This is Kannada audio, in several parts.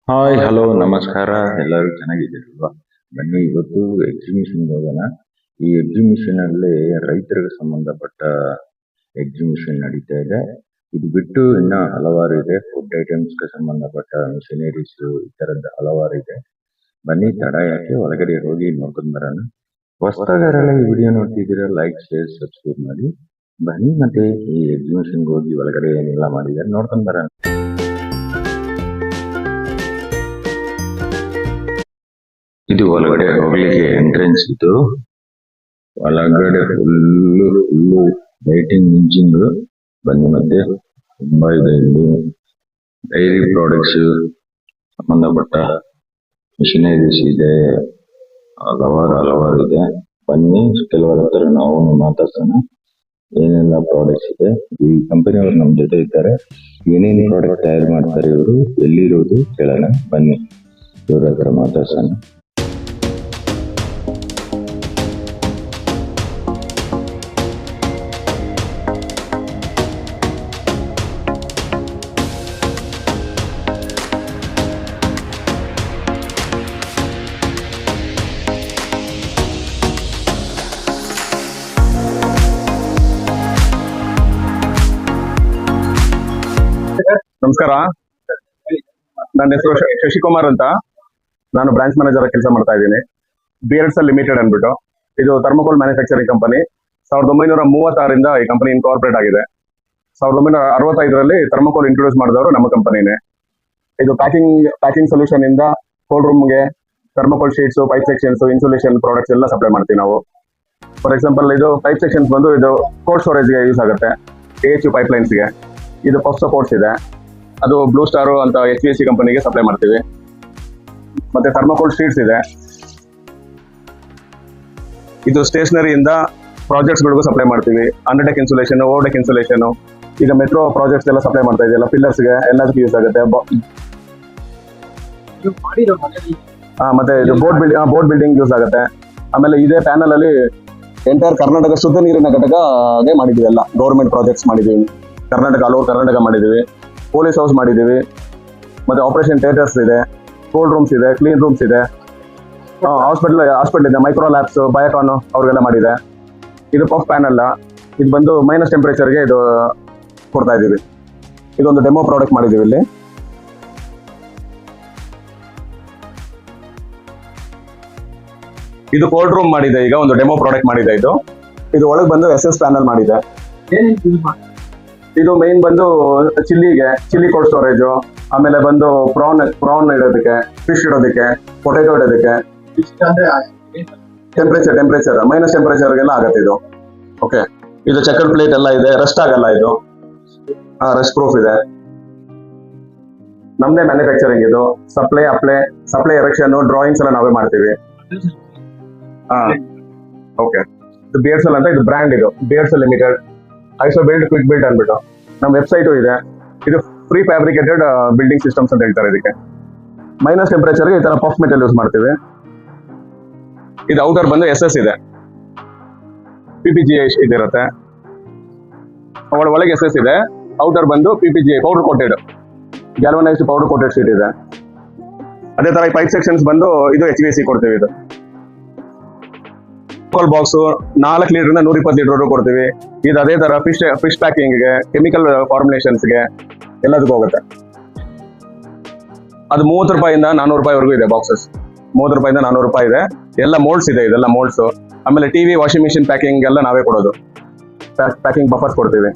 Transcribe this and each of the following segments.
ಹಾಯ್ ಹಲೋ ನಮಸ್ಕಾರ. ಎಲ್ಲರೂ ಚೆನ್ನಾಗಿದ್ದೀರಲ್ವಾ? ಬನ್ನಿ ಇವತ್ತು ಎಕ್ಸಿಬಿಷನ್ ಹೋಗೋಣ. ಈ ಎಕ್ಸಿಬಿಷನ್ ಅಲ್ಲಿ ರೈತರಿಗೆ ಸಂಬಂಧಪಟ್ಟ ಎಕ್ಸಿಬಿಷನ್ ನಡೀತಾ ಇದೆ. ಇದು ಬಿಟ್ಟು ಇನ್ನ ಹಲವಾರು ಇದೆ. ಫುಡ್ ಐಟಮ್ಸ್ ಗೆ ಸಂಬಂಧಪಟ್ಟ ಮಿಷನರೀಸ್ ಈ ತರದ ಹಲವಾರು ಇದೆ. ಬನ್ನಿ ತಡ ಯಾಕೆ, ಒಳಗಡೆ ಹೋಗಿ ನೋಡ್ಕೊಂಡ್ ಬರೋಣ. ಹೊಸದಾಗರೆಲ್ಲ ಈ ವಿಡಿಯೋ ನೋಡ್ತಿದ್ದೀರಾ, ಲೈಕ್ ಶೇರ್ ಸಬ್ಸ್ಕ್ರೈಬ್ ಮಾಡಿ. ಬನ್ನಿ ಮತ್ತೆ ಈ ಎಕ್ಸಿಬಿಷನ್ ಹೋಗಿ ಒಳಗಡೆ ಏನೆಲ್ಲ ಮಾಡಿದ್ದಾರೆ ನೋಡ್ಕೊಂಡ್ ಬರೋಣ. ಇದು ಒಳಗಡೆ ಹೋಗ್ಲಿಕ್ಕೆ ಎಂಟ್ರೆನ್ಸ್. ಇದು ಒಳಗಡೆ ಫುಲ್ಲು ಲೈಟಿಂಗ್ ಇಂಜಿನ್. ಬನ್ನಿ ಮತ್ತೆ ತುಂಬಾ ಇದೆ ಇಲ್ಲಿ. ಡೈರಿ ಪ್ರಾಡಕ್ಟ್ಸ್ ಸಂಬಂಧಪಟ್ಟ ಮಿಷನರೀಸ್ ಇದೆ, ಹಲವಾರು ಇದೆ. ಬನ್ನಿ ಕೆಲವರ ಹತ್ರ ನಾವು ಮಾತಾಡ್ಸೋಣ. ಏನೆಲ್ಲ ಪ್ರಾಡಕ್ಟ್ಸ್ ಇದೆ, ಈ ಕಂಪನಿಯವರು ನಮ್ ಜೊತೆ ಇದ್ದಾರೆ. ಏನೇನು ಪ್ರಾಡಕ್ಟ್ ತಯಾರು ಮಾಡ್ತಾರೆ ಇವರು, ಎಲ್ಲಿರೋದು ಕೇಳೋಣ. ಬನ್ನಿ ಇವ್ರ ಹತ್ರ ಮಾತಾಡ್ಸೋಣ. ನಮಸ್ಕಾರ, ನನ್ನ ಹೆಸರು ಶಶಿಕುಮಾರ್ ಅಂತ. ನಾನು ಬ್ರಾಂಚ್ ಮ್ಯಾನೇಜರ್ ಕೆಲಸ ಮಾಡ್ತಾ ಇದ್ದೀನಿ. ಬಿಯರ್ಡ್ಸ್ ಲಿಮಿಟೆಡ್ ಅಂದ್ಬಿಟ್ಟು. ಇದು ಥರ್ಮೋಕೋಲ್ ಮ್ಯಾನುಫ್ಯಾಕ್ಚರಿಂಗ್ ಕಂಪನಿ. 1936ರಿಂದ ಈ ಕಂಪನಿ ಇನ್ಕಾರ್ಪೊರೇಟ್ ಆಗಿದೆ. 1965ರಲ್ಲಿ ಥರ್ಮೋಕೋಲ್ ಇಂಟ್ರೊಡ್ಯೂಸ್ ಮಾಡಿದವರು ನಮ್ಮ ಕಂಪನಿನೇ. ಇದು ಪ್ಯಾಕಿಂಗ್ ಸೊಲ್ಯೂಷನ್ ಇಂದ ಕೋಲ್ಡ್ ರೂಮ್ಗೆ thermocol sheets, pipe sections, insulation products ಎಲ್ಲ ಸಪ್ಲೈ ಮಾಡ್ತೀವಿ ನಾವು. ಫಾರ್ ಎಕ್ಸಾಂಪಲ್, ಇದು ಪೈಪ್ ಸೆಕ್ಷನ್ಸ್ ಬಂದು ಇದು ಕೋಲ್ಡ್ ಸ್ಟೋರೇಜ್ಗೆ ಯೂಸ್ ಆಗುತ್ತೆ. AHU ಪೈಪ್ಲೈನ್ಸ್ಗೆ. ಇದು ಪಫ್ ಸಪೋರ್ಟ್ಸ್ ಇದೆ, ಅದು ಬ್ಲೂ ಸ್ಟಾರ್ ಅಂತ HVAC ಕಂಪನಿಗೆ ಸಪ್ಲೈ ಮಾಡ್ತೀವಿ. ಮತ್ತೆ ಥರ್ಮೋಕೋಲ್ ಶೀಟ್ಸ್ ಇದೆ, ಇದು ಸ್ಟೇಷನರಿಯಿಂದ ಪ್ರಾಜೆಕ್ಟ್ಸ್ ಗಳಿಗೂ ಸಪ್ಲೈ ಮಾಡ್ತೀವಿ. ಅಂಡರ್ಟೆಕ್ ಇನ್ಸುಲೇಷನ್, ಓವರ್ಡೆಕ್ ಇನ್ಸುಲೇಷನ್, ಈಗ ಮೆಟ್ರೋ ಪ್ರಾಜೆಕ್ಟ್ಸ್ ಎಲ್ಲ ಸಪ್ಲೈ ಮಾಡ್ತಾ ಇದೆಯಲ್ಲ, ಪಿಲ್ಲರ್ಸ್ಗೆ ಎಲ್ಲದಕ್ಕೂ ಯೂಸ್ ಆಗುತ್ತೆ. ಮತ್ತೆ ಇದು ಬೋರ್ಡ್ ಬಿಲ್ಡಿಂಗ್ ಯೂಸ್ ಆಗುತ್ತೆ. ಆಮೇಲೆ ಇದೇ ಪ್ಯಾನಲ್ ಅಲ್ಲಿ ಎಂಟೈರ್ ಕರ್ನಾಟಕ ಶುದ್ಧ ನೀರಿನ ಘಟಕಗೆ ಮಾಡಿದೀವಿ. ಎಲ್ಲ ಗೌರ್ಮೆಂಟ್ ಪ್ರಾಜೆಕ್ಟ್ಸ್ ಮಾಡಿದೀವಿ. ಕರ್ನಾಟಕ, ಆಲ್ ಓವರ್ ಕರ್ನಾಟಕ ಮಾಡಿದೀವಿ. ಪೊಲೀಸ್ ಹೌಸ್ ಮಾಡಿದೀವಿ. ಮತ್ತೆ ಆಪರೇಷನ್ ಥಿಯೇಟರ್ಸ್ ಇದೆ, ಕೋಲ್ಡ್ ರೂಮ್ಸ್ ಇದೆ, ಕ್ಲೀನ್ ರೂಮ್ಸ್ ಇದೆ, ಹಾಸ್ಪಿಟಲ್ ಇದೆ, ಮೈಕ್ರೋ ಲ್ಯಾಬ್ಸ್, ಬಯೋಕಾನ್ ಅವ್ರಿಗೆಲ್ಲ ಮಾಡಿದೆ. ಇದು ಪಫ್ ಪ್ಯಾನಲ್. ಇದು ಬಂದು ಮೈನಸ್ ಟೆಂಪರೇಚರ್ಗೆ ಇದು ಕೊಡ್ತಾ ಇದೀವಿ. ಇದೊಂದು ಡೆಮೋ ಪ್ರಾಡಕ್ಟ್ ಮಾಡಿದೀವಿ ಇಲ್ಲಿ. ಇದು ಕೋಲ್ಡ್ ರೂಮ್ ಮಾಡಿದೆ, ಈಗ ಒಂದು ಡೆಮೋ ಪ್ರಾಡಕ್ಟ್ ಮಾಡಿದೆ. ಇದು ಒಳಗೆ ಬಂದು SS ಪ್ಯಾನಲ್ ಮಾಡಿದೆ. ಇದು ಮೈನ್ ಬಂದು ಚಿಲ್ಲಿ ಕೋಲ್ಡ್ ಸ್ಟೋರೇಜ್, ಆಮೇಲೆ ಬಂದು ಪ್ರಾನ್ ಇಡೋದಕ್ಕೆ, ಫಿಶ್ ಇಡೋದಕ್ಕೆ, ಪೊಟೆಟೊ ಇಡೋದಕ್ಕೆ. ಟೆಂಪರೇಚರ್ ಮೈನಸ್ ಟೆಂಪರೇಚರ್ಗೆಲ್ಲ ಆಗತ್ತೆ ಇದು. ಓಕೆ, ಇದು ಚೆಕರ್ ಪ್ಲೇಟ್ ಎಲ್ಲ ಇದೆ, ರಸ್ಟ್ ಆಗಲ್ಲ ಇದು. ರಸ್ಟ್ ಪ್ರೂಫ್ ಇದೆ. ನಮ್ದೇ ಮ್ಯಾನುಫ್ಯಾಕ್ಚರಿಂಗ್ ಇದು. ಸಪ್ಲೈ ಎರೆಕ್ಷನ್, ಡ್ರಾಯಿಂಗ್ಸ್ ಎಲ್ಲ ನಾವೇ ಮಾಡ್ತೀವಿ. ಓಕೆ, ಇದು ಬಿಯರ್ಡ್ಸ್ ಅಂತ, ಇದು ಬ್ರ್ಯಾಂಡ್. ಇದು Beards limited, ISO build, quick build ಅಂದ್ಬಿಟ್ಟು. ನಮ್ಮ ವೆಬ್ಸೈಟು ಇದೆ. ಇದು ಪ್ರೀ ಫ್ಯಾಬ್ರಿಕೇಟೆಡ್ ಬಿಲ್ಡಿಂಗ್ ಸಿಸ್ಟಮ್ಸ್ ಅಂತ ಹೇಳ್ತಾರೆ ಇದಕ್ಕೆ. ಮೈನಸ್ ಟೆಂಪರೇಚರ್ಗೆ ಈ ತರ ಪಫ್ ಮೆಟಲ್ ಯೂಸ್ ಮಾಡ್ತೀವಿ. ಇದು ಔಟರ್ ಬಂದು SS ಇದೆ, PPGA ಇದಿರುತ್ತೆ. ಒಳಗೆ SS ಇದೆ, ಔಟರ್ ಬಂದು PPGA powder coated, galvanised powder coated sheet ಇದೆ. ಅದೇ ತರ ಈ ಪೈಪ್ ಸೆಕ್ಷನ್ಸ್ ಬಂದು ಇದು HVAC ಕೊಡ್ತೀವಿ. ಇದು ಬಾಕ್ಸ್ 4 ಲೀಟರ್ 120 ಲೀಟರ್ ಕೊಡ್ತೀವಿ. ಇದು ಅದೇ ತರ ಫಿಶ್ ಪ್ಯಾಕಿಂಗ್ಗೆ, ಕೆಮಿಕಲ್ ಫಾರ್ಮುಲೇಷನ್ಸ್ಗೆ ಎಲ್ಲದಕ್ಕೂ ಹೋಗುತ್ತೆ. ಅದು 30 ರೂಪಾಯಿಂದ 400 ರೂಪಾಯಿವರೆಗೂ ಇದೆ ಬಾಕ್ಸಸ್. 30 ರೂಪಾಯಿಂದ 400 ರೂಪಾಯಿ ಇದೆ. ಎಲ್ಲ ಮೋಲ್ಡ್ಸ್ ಇದೆ, ಇದೆಲ್ಲ ಮೋಲ್ಡ್ಸ್. ಆಮೇಲೆ ಟಿವಿ, ವಾಷಿಂಗ್ ಮಿಷಿನ್ ಪ್ಯಾಕಿಂಗ್ ಎಲ್ಲ ನಾವೇ ಕೊಡೋದು. ಪ್ಯಾಕಿಂಗ್ ಬಫರ್ಸ್ ಕೊಡ್ತೀವಿ.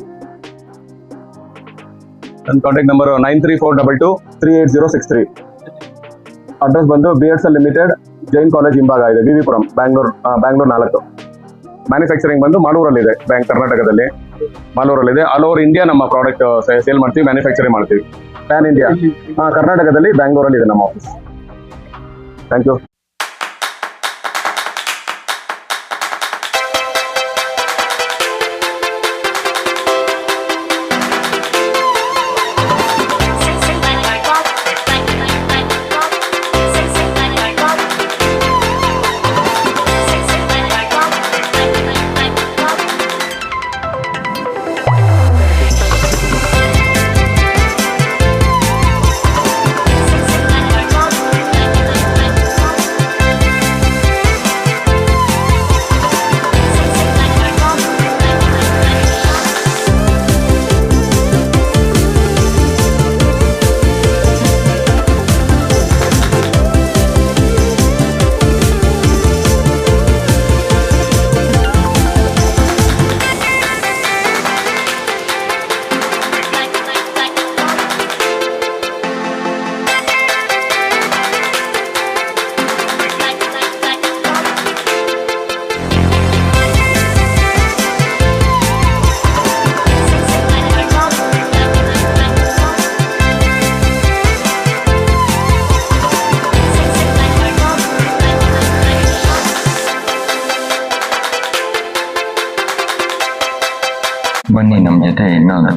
ನನ್ನ ಕಾಂಟ್ಯಾಕ್ಟ್ ನಂಬರ್ 9342238063. ಅಡ್ರೆಸ್ ಬಂದು ಬಿಯರ್ಡ್ಸ್ ಲಿಮಿಟೆಡ್, ಜೈನ್ ಕಾಲೇಜ್ ಹಿಂಭಾಗ ಇದೆ, ವಿವಿಪುರಂ, ಬ್ಯಾಂಗ್ಳೂರ್ 4. ಮ್ಯಾನುಫ್ಯಾಕ್ಚರಿಂಗ್ ಬಂದು ಮಾಲೂರಲ್ಲಿ ಇದೆ, ಕರ್ನಾಟಕದಲ್ಲಿ ಮಾಲೂರಲ್ಲಿ ಇದೆ. ಆಲ್ ಓವರ್ ಇಂಡಿಯಾ ನಮ್ಮ ಪ್ರಾಡಕ್ಟ್ ಸೇಲ್ ಮಾಡ್ತೀವಿ, ಮ್ಯಾನುಫ್ಯಾಕ್ಚರಿಂಗ್ ಮಾಡ್ತೀವಿ. PAN India. ಕರ್ನಾಟಕದಲ್ಲಿ ಬ್ಯಾಂಗ್ಳೂರಲ್ಲಿ ಇದೆ ನಮ್ಮ ಆಫೀಸ್. Thank you.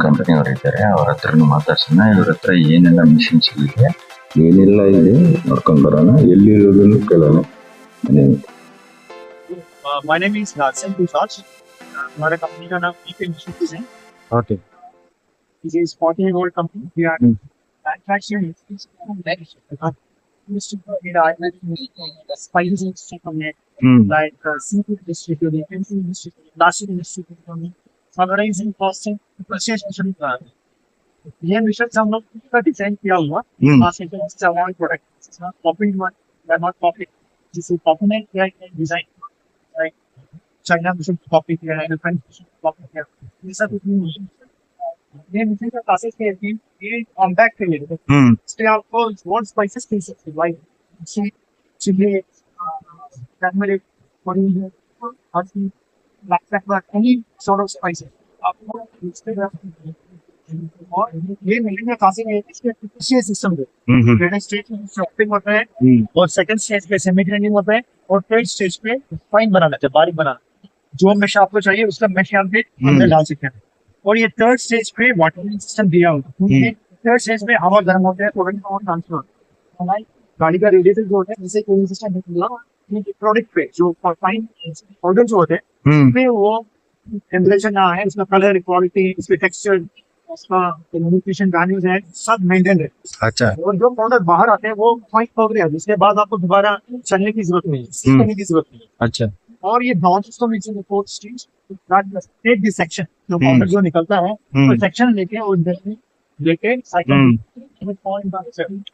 ಕಂಪನಿ ಅವರು ಇದ್ದಾರೆ, ಅವ್ರ ಹತ್ರನೂ ಮಾತಾಡ್ಸೋಣ. ಇವ್ರ ಹತ್ರ ಏನೆಲ್ಲ ಮಿಷಿನ್ಸ್ ಇದೆ, ಏನೆಲ್ಲ ಇದೆ ನೋಡ್ಕೊಂಡ್ ಬರೋಣ. ಎಲ್ಲಿರೋದನ್ನು ಕೇಳೋಣ. My name is Larsen Prasad. हमारे कंपनी का नाम ईप इंडस्ट्रीज है. Okay. This is 40-year-old company. We are manufacturing spices industry company like seafood industry, chemical industry, plastic industry company, organizing costing, purchase machine plant. ये मिशन हम लोग का डिजाइन किया हुआ प्रोडक्ट कॉपी नॉट कॉपी जिसे copy design like China mission copy किया है, फ्रेंच मिशन कॉपी किया है, ये सब ये मिशन का प्रोसेस है कि ये कॉम्पैक्ट है ये इसमें आपको वन स्पाइसेस मिल सकते हैं लाइक चिली टर्मरिक कोरिएंडर हल्दी black pepper any sort of spices आपको इसमें और ये मिलेंगे काफी में इसके एफिशिएंट सिस्टम है. पहले स्टेज में शॉपिंग होता है और सेकंड स्टेज पे सेमी ग्राइंडिंग होता है और थर्ड स्टेज पे फाइन बनाना है, बारीक बनाना. जो मैश आपको चाहिए उसका मैश आप भी अंदर डाल सकते हैं. और ये थर्ड स्टेज पे वाटरिंग सिस्टम दिया होता है. थर्ड स्टेज पे हवा गर्म होता है, प्रोडक्ट का ट्रांसफर हमारी गाड़ी का रेडिएटर जो होता है जिसे कूलिंग सिस्टम निकला ये प्रोडक्ट पे जो फाइन पाउडर जो होते हैं उसमें वो टेम्परेचर ना है, उसका कलर क्वालिटी, उसके टेक्सचर, उसका कम्युनिकेशन वैल्यूज है, सब मेंटेन है. अच्छा. और जो प्रोडक्ट बाहर आते हैं वो फाइन पाउडर है, जिसके बाद आपको दोबारा चलने की जरूरत नहीं है, सील करने की जरूरत नहीं है. अच्छा. और ये down system is in the fourth stage take this section जो पाउडर जो निकलता है वो सेक्शन लेके और लेके साइकिल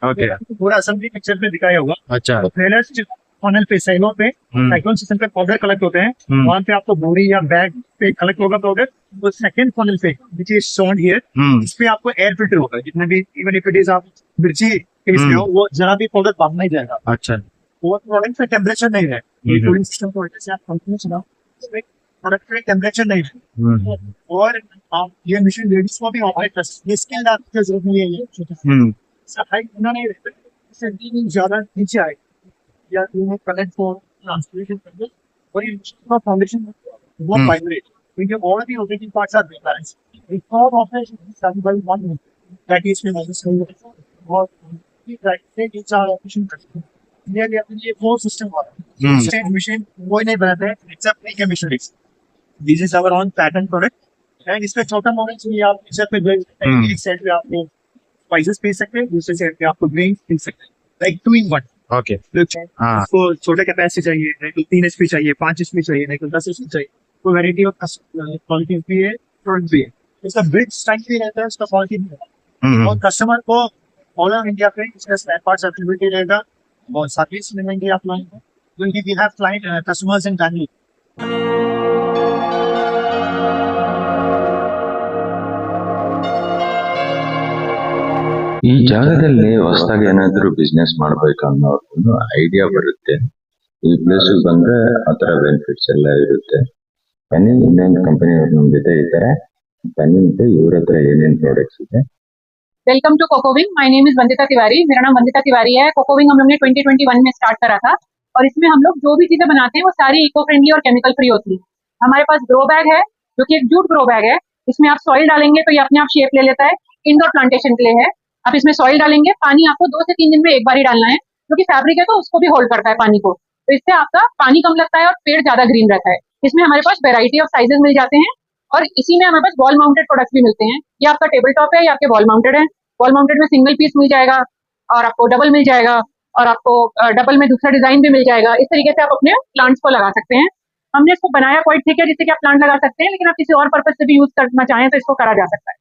ओके. पूरा असेंबली पिक्चर में दिखाया हुआ. अच्छा. तो पहले फनल पे साइलों पे साइक्लोन सिस्टम पे पाउडर कलेक्ट होते हैं, वहां पे आपको बोरी या बैग पे कलेक्ट होगा पाउडर. तो सेकंड फनल पे विच इज शोन हियर इस पे आपको एयर फिल्टर होगा, जितने भी इवन इफ इट इज आप मिर्ची केस में हो वो जरा भी पाउडर बाहर नहीं जाएगा. अच्छा. वो प्रोडक्ट पे टेम्परेचर नहीं है, ये कूलिंग सिस्टम को वजह से आप कंटिन्यू चलाओ, इसमें प्रोडक्ट पे टेम्परेचर नहीं है. और आप ये मशीन लेडीज को भी ऑपरेट कर सकते हैं, ये स्किल आपकी जरूरत नहीं है. ये छोटा हाइट इतना नहीं रहता, इससे ज्यादा नीचे आए या कलेक्ट फॉर ट्रांसपोर्टेशन करके. और ये का फाउंडेशन वो वाइब्रेट क्योंकि all the operating parts are balance. एक for operation is done by one that is में माइनस और राइट से इट्स आर ऑपरेशन करते हैं. ये अपने फोर सिस्टम वाला स्टेज मशीन कोई नहीं बनाता है except pre machineries. This is our own pattern product and इसमें छोटा मॉडल भी आप इस पे एक सेट पे आपको स्पाइसेस पी सकते हैं, दूसरे सेट पे आपको ग्रेन पी सकते हैं, लाइक 2 in 1. ओके. आपको छोटे कैपेसिटी चाहिए, नहीं तो 3 HP चाहिए, 5 HP चाहिए, नहीं तो 10 HP चाहिए. तो वैरायटी ऑफ क्वालिटी भी है, प्रोडक्ट भी है. इसका बिल्ड स्ट्रेंथ भी रहता है, उसका क्वालिटी भी रहता है. और कस्टमर को ऑल ओवर इंडिया पे इसका स्पेयर पार्ट्स अवेलेबिलिटी रहेगा और सर्विस मिलेंगे आप लोगों को क्योंकि we have client customers in family. ಈ ಜಾಗದಲ್ಲಿ ಹೊಸದಾಗಿ ಏನಾದ್ರು ಬಿಸ್ನೆಸ್ ಮಾಡ್ಬೇಕು ಅನ್ನೋರ್ಗು ಐಡಿಯಾ ಬರುತ್ತೆ. ಈ ಪ್ಲೇಸ್ ಬಂದ್ರೆ ಆತರ ಬೆನಿಫಿಟ್ಸ್ ಎಲ್ಲ ಇರುತ್ತೆ. ಬನ್ನಿ, ಇನ್ನೊಂದು ಕಂಪನಿ ಅವ್ರು ನಮ್ ಜೊತೆ ಇದ್ದಾರೆ. ಬನ್ನಿ ಮತ್ತೆ ಇವ್ರ ಹತ್ರ ಏನೇನ್ ಪ್ರಾಡಕ್ಟ್ಸ್ ಇದೆ. Welcome to Cocowing. My name is Vandita Tiwari. मेरा नाम वंदिता तिवारी है. कोकोविंग हम लोग ने 2021 में स्टार्ट करा था और इसमें हम लोग जो भी चीजें बनाते हैं वो सारी इको फ्रेंडली और केमिकल फ्री होती है. हमारे पास ग्रो बैग है जो कि एक जूट ग्रो बैग है. इसमें आप सॉइल डालेंगे तो ये अपने आप शेप ले लेता है. इंडोर प्लांटेशन के लिए है. आप इसमें सॉइल डालेंगे, पानी आपको 2 से 3 दिन में एक बार ही डालना है क्योंकि फैब्रिक है तो उसको भी होल्ड करता है पानी को. तो इससे आपका पानी कम लगता है और पेड़ ज्यादा ग्रीन रहता है. इसमें हमारे पास वेराइटी ऑफ साइजेस मिल जाते हैं और इसी में हमारे पास वॉल माउंटेड प्रोडक्ट्स भी मिलते हैं. ये आपका टेबल टॉप है, ये आपके वॉल माउंटेड है. वॉल माउंटेड में सिंगल पीस मिल जाएगा और आपको डबल मिल जाएगा और आपको डबल में दूसरा डिजाइन भी मिल जाएगा. इस तरीके से आप अपने प्लांट्स को लगा सकते हैं. हमने इसको बनाया क्वाइट ठीक है जिससे कि आप प्लांट लगा सकते हैं, लेकिन आप किसी और पर्पज से भी यूज करना चाहें तो इसको करा जा सकता है.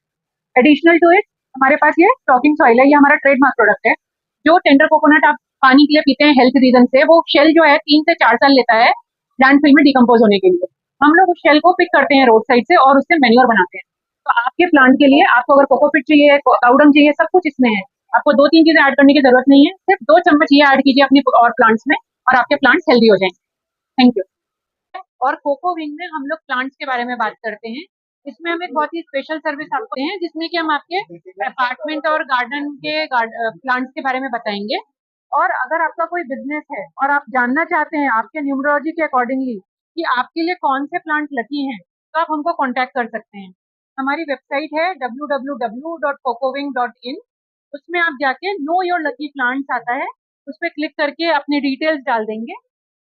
एडिशनल टू इट हमारे पास ये स्टॉकिंग सॉइल है. ये हमारा ट्रेडमार्क प्रोडक्ट है. जो टेंडर कोकोनट आप पानी के लिए पीते हैं हेल्थ रीजन से, वो शेल जो है 3 से 4 साल लेता है लैंडफिल में डिकम्पोज होने के लिए. हम लोग उस शेल को पिक करते हैं रोड साइड से और उससे मैन्योर बनाते हैं. तो आपके प्लांट के लिए आपको अगर कोकोपिट चाहिए, काउडंग चाहिए, सब कुछ इसमें है. आपको 2-3 चीजें ऐड करने की जरूरत नहीं है. सिर्फ 2 चम्मच ये ऐड कीजिए अपनी और प्लांट्स में और आपके प्लांट्स हेल्दी हो जाएंगे. Thank you. और कोकोविंग में हम लोग प्लांट्स के बारे में बात करते हैं. इसमें हम एक बहुत ही स्पेशल सर्विस आपको हैं जिसमें कि हम आपके अपार्टमेंट और गार्डन के प्लांट्स के बारे में बताएंगे. और अगर आपका कोई बिजनेस है और आप जानना चाहते हैं आपके न्यूमरोलॉजी के अकॉर्डिंगली कि आपके लिए कौन से प्लांट लकी हैं तो आप हमको कांटेक्ट कर सकते हैं. हमारी वेबसाइट है www.cocoving.in। उसमें आप जाके नो योर लकी प्लांट्स आता है, उस पर क्लिक करके अपनी डिटेल्स डाल देंगे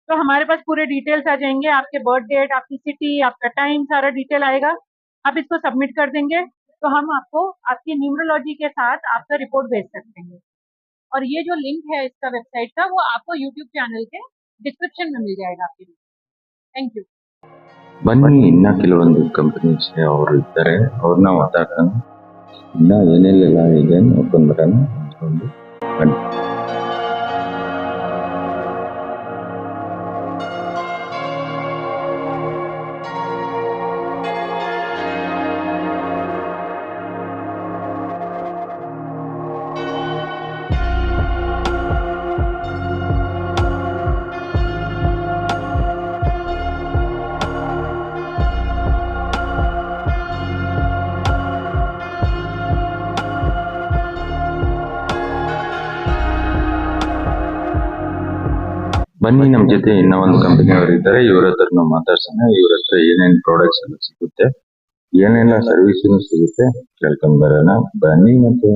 तो हमारे पास पूरे डिटेल्स आ जाएंगे, आपके बर्थ डेट, आपकी सिटी, आपका टाइम, सारा डिटेल आएगा। आप इसको सबमिट कर देंगे तो हम आपको आपकी न्यूमरोलॉजी के साथ आपका रिपोर्ट भेज सकते हैं। और ये जो लिंक है इसका वेबसाइट का, वो आपको यूट्यूब चैनल के डिस्क्रिप्शन में मिल जाएगा आपके लिए। Thank you. ಬನ್ನಿ, ಇನ್ನ ಕೆಲವೊಂದು ಕಂಪನೀಸ್ ಅವರು ಇದ್ದಾರೆ, ಅವ್ರನ್ನ ಮಾತಾಡ್ತಾನೆ. ಇನ್ನ ಏನೆಲ್ಲ ಇದೆ ನೋಡ್ಕೊಂಡ್ಬರೋಣ. ಬನ್ನಿ. ಬನ್ನಿ, ನಮ್ಮ ಜೊತೆ ಇನ್ನ ಒಂದು ಕಂಪನಿ ಅವರು ಇದ್ದಾರೆ, ಇವ್ರ ಹತ್ರ ಮಾತಾಡ್ಸೋಣ. ಇವ್ರ ಹತ್ರ ಏನೇನ್ ಪ್ರಾಡಕ್ಟ್ಸ್ ಎಲ್ಲ ಸಿಗುತ್ತೆ, ಏನೆಲ್ಲ ಸರ್ವಿಸ್ ಸಿಗುತ್ತೆ ಕೇಳ್ಕೊಂಡ್ ಬರೋಣ. ಬನ್ನಿ. ಮತ್ತೆ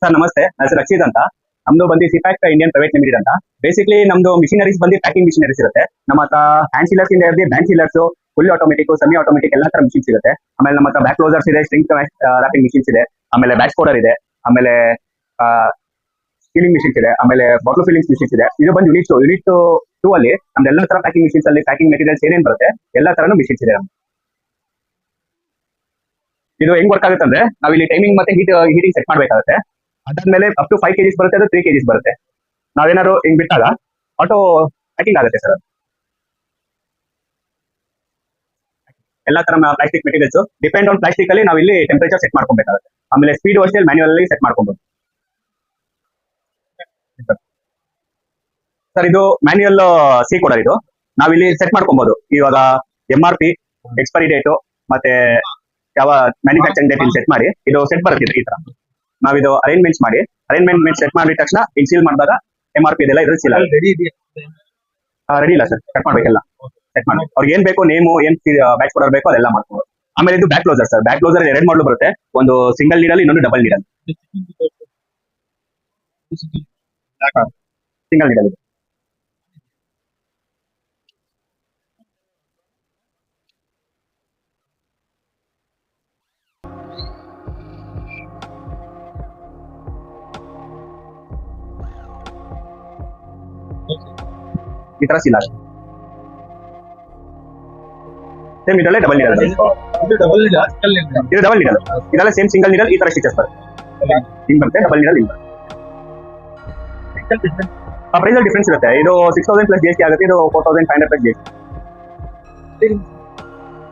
ಸರ್ ನಮಸ್ತೆ, ನನ್ನ ಹೆಸರು ರಕ್ಷಿತ್ ಅಂತ. ನಮ್ದು ಬಂದು ಸಿಪ್ಯಾಕ್ ಇಂಡಿಯನ್ ಪ್ರೈವೇಟ್ ಲಿಮಿಟೆಡ್ ಅಂತ. ಬೇಸಿಕ್ಲಿ ನಮ್ದು ಮಿಷನರೀಸ್ ಬಂದು ಪ್ಯಾಕಿಂಗ್ ಮಿಷನರೀಸ್ ಇರುತ್ತೆ. ನಮ್ಮ ಹತ್ರ ಹ್ಯಾಂಡ್ ಸೀಲರ್ಸ್ ಇಂದ ಹಿಡಿದು band sealers, full automatic, semi automatic ಎಲ್ಲ ತರ ಮಿಷನ್ಸ್ ಇರುತ್ತೆ. ಆಮೇಲೆ ನಮ್ಮ ಹತ್ರ ಬ್ಯಾಕ್ ಕ್ಲೋಸರ್ಸ್ ಇದೆ, ಸ್ಟ್ರಿಂಗ್ ರ್ಯಾಪಿಂಗ್ ಮಿಷನ್ಸ್ ಇದೆ, ಆಮೇಲೆ ಬ್ಯಾಚ್ ಪೌಡರ್ ಇದೆ, ಆಮೇಲೆ ಫಿಲ್ಲಿಂಗ್ ಮಿಷನ್ಸ್ ಇದೆ, ಆಮೇಲೆ ಬಾಟಲ್ ಫಿಲ್ಲಿಂಗ್ ಮಿಷನ್ಸ್ ಇದೆ. ಇದು ಬಂದು ಯೂನಿಟ್ 2 ಅಲ್ಲಿ ನಮ್ದು ಎಲ್ಲ ತರ ಪ್ಯಾಕಿಂಗ್ ಮಿಷನ್ಸ್ ಅಲ್ಲಿ ಪ್ಯಾಕಿಂಗ್ ಮೆಟೀರಿಯಲ್ಸ್ ಏನೇನ್ ಬರುತ್ತೆ ಎಲ್ಲ ತರನು ಮಿಷನ್ಸ್ ಇದೆ. ಇದು ಹೆಂಗ್ ವರ್ಕ್ ಆಗುತ್ತೆ ಅಂದ್ರೆ, ನಾವು ಇಲ್ಲಿ ಟೈಮಿಂಗ್ ಮತ್ತೆ ಹೀಟಿಂಗ್ ಸೆಟ್ ಮಾಡಬೇಕಾಗುತ್ತೆ. ಅದಾದ್ಮೇಲೆ ಅಪ್ ಟು 5 kgs ಬರುತ್ತೆ, ಅದು 3 kgs ಬರುತ್ತೆ. ನಾವೇನಾದ್ರು ಹಿಂಗ್ ಬಿಟ್ಟಾಗ ಆಟೋ ಪ್ಯಾಕಿಂಗ್ ಆಗುತ್ತೆ ಸರ್. ಎಲ್ಲ ತರ plastic materials depend on plastic ಅಲ್ಲಿ ನಾವು ಇಲ್ಲಿ ಟೆಂಪರೇಚರ್ ಸೆಟ್ ಮಾಡ್ಕೊಬೇಕಾಗುತ್ತೆ. ಆಮೇಲೆ ಸ್ಪೀಡ್ ಅಷ್ಟೇ ಮ್ಯಾನ್ಯುವಲ್ ಅಲ್ಲಿ ಸೆಟ್ ಮಾಡ್ಕೊಬಹುದು ಸರ್. ಇದು ಮ್ಯಾನ್ಯುವಲ್ ಸಿ ಕೋಡರ್. ಇದು ನಾವಿಲ್ಲಿ ಸೆಟ್ ಮಾಡ್ಕೊಬಹುದು. ಇವಾಗ MRP, ಎಕ್ಸ್ಪೈರಿ ಡೇಟು ಮತ್ತೆ ಯಾವ ಮ್ಯಾನುಫ್ಯಾಕ್ಚರಿಂಗ್ ಡೇಟ್ ಇಲ್ಲಿ ಸೆಟ್ ಮಾಡಿ ಇದು ಸೆಟ್ ಬರುತ್ತೆ. ಈ ತರ ನಾವಿದು ಅರೇಂಜ್ಮೆಂಟ್ ಸೆಟ್ ಮಾಡಿದ ತಕ್ಷಣ ಇಲ್ಲಿ ಸೀಲ್ ಮಾಡಿದಾಗ MRP ಇದೆಲ್ಲ ಇದ್ರ ಸೀಲ್ ಆಗುತ್ತೆ. ರೆಡಿ ಇಲ್ಲ ಸರ್, ಸೆಟ್ ಮಾಡ್ಬೇಕೆಲ್ಲ ಸೆಟ್ ಮಾಡಿ ಅವ್ರಿಗೆ ಏನ್ ಬೇಕು, ನೇಮು, ಏನ್ ಬ್ಯಾಚ್ ಪೌಡರ್ ಬೇಕು ಅದೆಲ್ಲ ಮಾಡ್ಕೊಂಡು. ಆಮೇಲೆ ಇದು back closer sir. Back closer 2 ಮಾಡಲು ಬರುತ್ತೆ, ಒಂದು ಸಿಂಗಲ್ ನೀಡಲ್, ಇನ್ನೊಂದು ಡಬಲ್ ನೀಡಲ್. ಸಿಂಗಲ್ ನೀಡಲ್ ಇದೆ. ಈ ತರ ಸೀಲ್ ಆಗುತ್ತೆ. ಸೇಮ್ ಇದರಲ್ಲೇ ಡಬಲ್ ನೀಡಲ್. ಇದು ಡಬಲ್ ನೀಡಲ್. ಇದೆಲ್ಲ ಸೇಮ್ ಸಿಂಗಲ್ ನೀಡಲ್. ಈ ತರ ಸ್ಟಿಚಸ್ ಬರುತ್ತೆ. ಹಿಂಗ್ ಬರುತ್ತೆ ಡಬಲ್ ನೀಡಲ್. ಹಿಂಗ್ ಪ್ರೈಸ್ ಅಲ್ಲಿ ಡಿಫರೆನ್ಸ್ ಇರುತ್ತೆ. ಇದು 6000 ಪ್ಲಸ್ GST ಆಗುತ್ತೆ, ಇದು 4500 ಪ್ಲಸ್ GST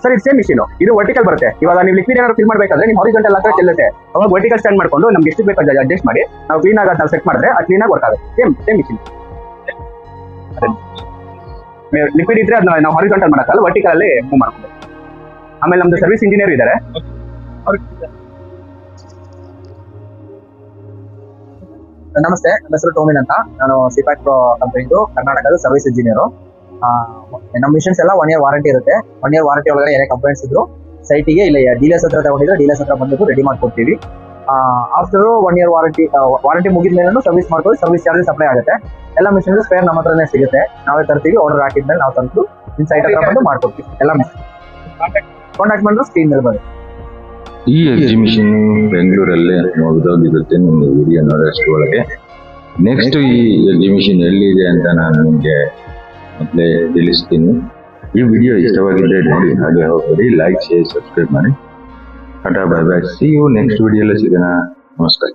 ಸರ್. ಇದು ಸೇಮ್ ಮಿಷಿನ್. ಇದು ವರ್ಟಿಕಲ್ ಬರುತ್ತೆ. ಇವಾಗ ನೀವು ಲಿಕ್ವಿಡ್ ಏನಾದ್ರು ಫಿಲ್ ಮಾಡಬೇಕಾದ್ರೆ ನೀವು ಹಾರಿಜಾಂಟಲ್ ಹಾಕಿ ಚೆಲ್ಲುತ್ತೆ. ಅವಾಗ ವರ್ಟಿಕಲ್ ಸ್ಟ್ಯಾಂಡ್ ಮಾಡ್ಕೊಂಡು ನಮ್ಗೆ ಎಷ್ಟು ಬೇಕು ಅಡ್ಜಸ್ಟ್ ಮಾಡಿ ನಾವು ಕ್ಲೀನ್ ಆಗಿ ನಾವು ಸೆಟ್ ಮಾಡಿದ್ರೆ ಅದು ಕ್ಲೀನ್ ಆಗಿ ವರ್ಕ್ ಆಗುತ್ತೆ. Same machine. ಲಿಕ್ವಿಡ್ ಇದ್ರೆ ಅದನ್ನ ನಾವು ಹಾರಿಜಾಂಟಲ್ ಮಾಡಕ್ಕಲ್ಲ, ವರ್ಟಿಕಲ್ ಅಲ್ಲಿ ಮೂವ್ ಮಾಡ್ಕೊಂಡು. ಆಮೇಲೆ ನಮ್ದು ಸರ್ವಿಸ್ ಇಂಜಿನಿಯರ್ ಇದ್ದಾರೆ. ನಮಸ್ತೆ, ನನ್ನ ಹೆಸರು ಟೋಮಿನ್ ಅಂತ. ನಾನು ಸಿಪ್ಯಾಕ್ ಕಂಪನಿದು ಕರ್ನಾಟಕದ ಸರ್ವಿಸ್ ಇಂಜಿನಿಯರು. ನಮ್ಮ ಮಿಷನ್ಸ್ ಎಲ್ಲ 1 year ವಾರಂಟಿ ಇರುತ್ತೆ. 1 year ವಾರಂಟಿ ಒಳಗಡೆ ಏನೇ ಕಂಪ್ಲೇಂಟ್ಸ್ ಇದ್ರು ಸೈಟಿಗೆ ಇಲ್ಲ ಡೀಲರ್ಸ್ ಹತ್ರ ತಗೊಂಡಿದ್ರೆ ಡೀಲರ್ಸ್ ಹತ್ರ ಬಂದ್ಬಿಟ್ಟು ರೆಡಿ ಮಾಡ್ಕೊಡ್ತೀವಿ. ಆಫ್ಟರ್ 1 year ವಾರಂಟಿ ಮುಗಿದ ಮೇಲೆ ಸರ್ವಿಸ್ ಮಾಡ್ಕೊಂಡು ಸರ್ವಿಸ್ ಚಾರ್ಜಸ್ ಅಪ್ಲೈ ಆಗುತ್ತೆ. ಎಲ್ಲ ಮಿಷನ್ ಸ್ಪೇರ್ ನಮ್ಮ ಹತ್ರನೇ ಸಿಗುತ್ತೆ. ನಾವೇ ತರ್ತೀವಿ. ಆರ್ಡರ್ ಹಾಕಿದ್ಮೇಲೆ ನಾವು ತಂದು ನಿಮ್ ಸೈಟ್ ಹತ್ರ ಬಂದು ಮಾಡ್ಕೊಡ್ತೀವಿ. ಎಲ್ಲ ಕಾಂಟ್ಯಾಕ್ಟ್ ಮಾಡಿದ್ರೆ ಸ್ಕ್ರೀನ್ ಮೇಲೆ ಬರುತ್ತೆ. ಈ ಎಕ್ಸಿಬಿಷನ್ ಬೆಂಗಳೂರಲ್ಲೇ ಮುಗಿದೋಗಿರುತ್ತೆ ನಿಮ್ಮ ವಿಡಿಯೋ ನೋಡೋಷ್ಟು ಒಳಗೆ. ನೆಕ್ಸ್ಟ್ ಈ ಎಕ್ಸಿಬಿಷನ್ ಎಲ್ಲಿದೆ ಅಂತ ನಾನು ನಿಮಗೆ ಮೊದಲೇ ತಿಳಿಸ್ತೀನಿ. ಈ ವಿಡಿಯೋ ಇಷ್ಟವಾಗಿದ್ದರೆ ನೋಡಿ, ಹಾಗೆ ಹೋಗ್ಬೇಡಿ, ಲೈಕ್, ಶೇರ್, ಸಬ್ಸ್ಕ್ರೈಬ್ ಮಾಡಿ. ಟಾಟಾ, bye bye, see you next ವಿಡಿಯೋಲ್ಲಿ ಸಿಗೋಣ. ನಮಸ್ಕಾರ.